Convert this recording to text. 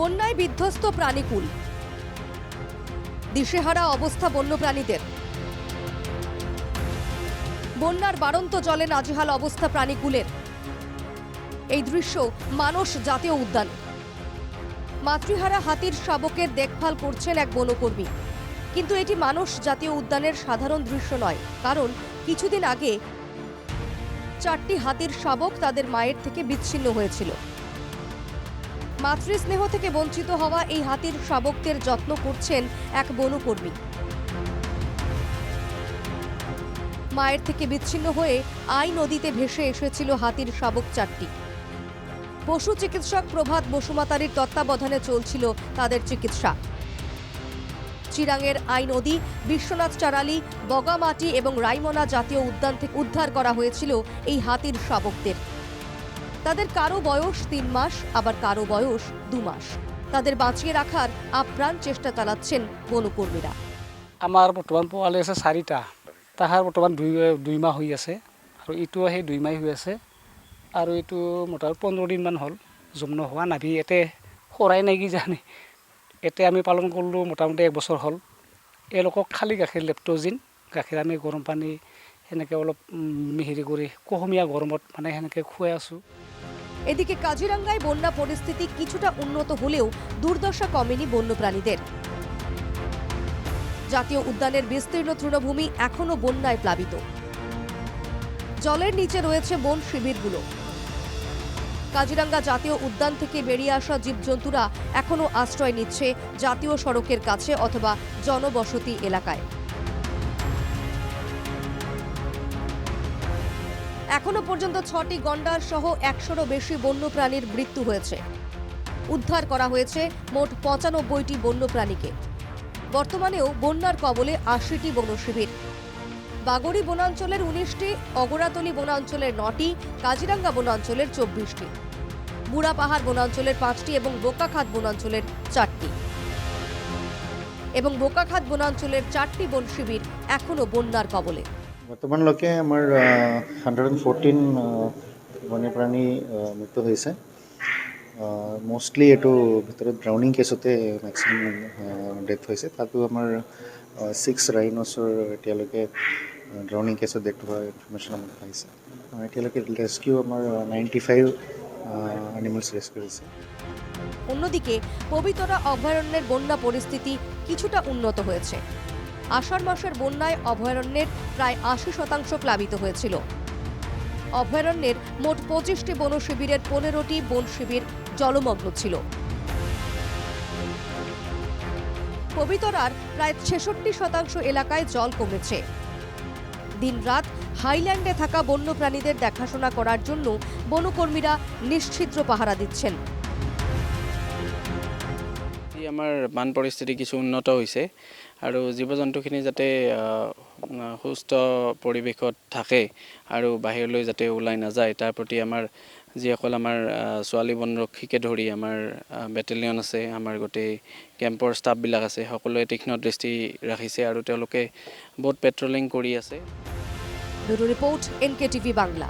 বন্যায় বিধ্বস্ত প্রাণীকুল, দিশেহারা অবস্থা বন্যপ্রাণীদের। বন্যার বাড়ন্ত জলে নাজেহাল অবস্থা প্রাণীকুলের। এই দৃশ্য মানস জাতীয় উদ্যান। মাতৃহারা হাতির শাবকের দেখভাল করছেন এক বনকর্মী। কিন্তু এটি মানস জাতীয় উদ্যানের সাধারণ দৃশ্য নয়, কারণ কিছুদিন আগে 4টি হাতির শাবক তাদের মায়ের থেকে বিচ্ছিন্ন হয়েছিল। মাতৃস্নেহ থেকে বঞ্চিত হওয়া এই হাতির শাবকদের যত্ন করছেন এক বনকর্মী। মায়ের থেকে বিচ্ছিন্ন হয়ে আই নদীতে ভেসে এসেছিল হাতির শাবক 4টি। পশু চিকিৎসক প্রভাত বসুমাতারির তত্ত্বাবধানে চলছিল তাদের চিকিৎসা। চিরাঙের আই নদী, বিশ্বনাথ চারালি, বগামাটি এবং রাইমনা জাতীয় উদ্যান থেকে উদ্ধার করা হয়েছিল এই হাতির শাবকদের। তাদের কারো বয়স 3 মাস, আবার কারো বয়স 2 মাস। তাদের বাঁচিয়ে রাখার আপ্রাণ চেষ্টা চালাচ্ছেন বনকর্মীরা। আমার বর্তমান পোৱালি আছে 4টা, তাহার বর্তমান 2 মাহ হয়ে আছে, আর এইটো সেই 2 মাহ হয়ে আছে, আর এইটো মোটামুটি 15 দিনমান হল জন্ম হওয়া নাভি এতে খৰাই নাই কি জানি। এতে আমি পালন করলোঁ মোটামুটি 1 বছর হল। এলোকক খালি গাখীৰ লেপ্টজিন গাখীৰ আমি গৰম পানী সেনেকৈ অলপ মিহিৰি কৰি কুহুমীয়া গৰমত মানে সেনেকৈ খুৱাই আছোঁ। এদিকে কাজিরাঙ্গায় বন্যা পরিস্থিতি কিছুটা উন্নত হলেও দুর্দশা কমেনি বন্যপ্রাণীদের। জাতীয় উদ্যানের বিস্তীর্ণ তৃণভূমি এখনো বন্যায় প্লাবিত। জলের নিচে রয়েছে বন শিবিরগুলো। কাজিরাঙ্গা জাতীয় উদ্যান থেকে বেরিয়ে আসা জীবজন্তুরা এখনো আশ্রয় নিচ্ছে জাতীয় সড়কের কাছে অথবা জনবসতি এলাকায়। এখনো পর্যন্ত 6টি গন্ডার সহ 100রও বেশি বন্যপ্রাণীর মৃত্যু হয়েছে। উদ্ধার করা হয়েছে মোট 95টি বন্যপ্রাণীকে। বর্তমানেও বন্যার কবলে 80টি বনশিবির। বাগড়ি বনাঞ্চলের 19টি, অগরাতলি বনাঞ্চলের 9টি, কাজিরাঙ্গা বনাঞ্চলের 24টি, বুড়াপাহাড় বনাঞ্চলের 5টি এবং বোকাখাত বনাঞ্চলের 4টি। এবং বোকাখাত বনাঞ্চলের 4টি বনশিবির এখনো বন্যার কবলে। বর্তমান লোকে আমার 114 বন্যপ্রাণী মৃত্যু হয়েছে। মোস্টলি এইটো ভিতৰত ড্ৰাউনিং কেছতে মেক্সিমাম ডেথ হৈছে। তাতো আমাৰ 6 ৰাইনছৰ এতিয়ালৈকে ড্ৰাউনিং কেছত ডেথ হোৱা ইনফৰমেশ্যন আমাক পাইছে। এতিয়ালৈকে ৰেস্কিউ আমাৰ 95 এনিমেলছ রেস্কিউ হয়েছে। অন্যদিকে পবিতরা অভয়ারণ্যের বন্যা পরিস্থিতি কিছুটা উন্নত হয়েছে। আষাঢ় মাসের বন্যায় অভয়ারণ্যের প্রায় 80% প্লাবিত হয়েছিল। অভয়ারণ্যের মোট 25টি বন শিবিরের 15টি বন শিবির জলমগ্ন ছিল। পবিতরার প্রায় 66% এলাকায় জল কমেছে। দিনরাত হাইল্যান্ডে থাকা বন্যপ্রাণীদের দেখাশোনা করার জন্য বনকর্মীরা নিশ্চিদ্র পাহারা দিচ্ছেন। আমাৰ বান পৰিস্থিতি কিছু উন্নত হৈছে আৰু জীৱ জন্তুখিনি যাতে সুস্থ পৰিৱেশত থাকে আৰু বাহিৰলৈ যাতে ওলাই নাযায় তাৰ প্ৰতি আমাৰ যিসকল আমাৰ ছোৱালী বনৰক্ষীকে ধৰি আমাৰ বেটেলিয়ন আছে, আমাৰ গোটেই কেম্পৰ ষ্টাফবিলাক আছে, সকলোৱে তীক্ষ্ণ দৃষ্টি ৰাখিছে আৰু তেওঁলোকে বহুত পেট্ৰলিং কৰি আছে। Bureau report, NKTV Bangla.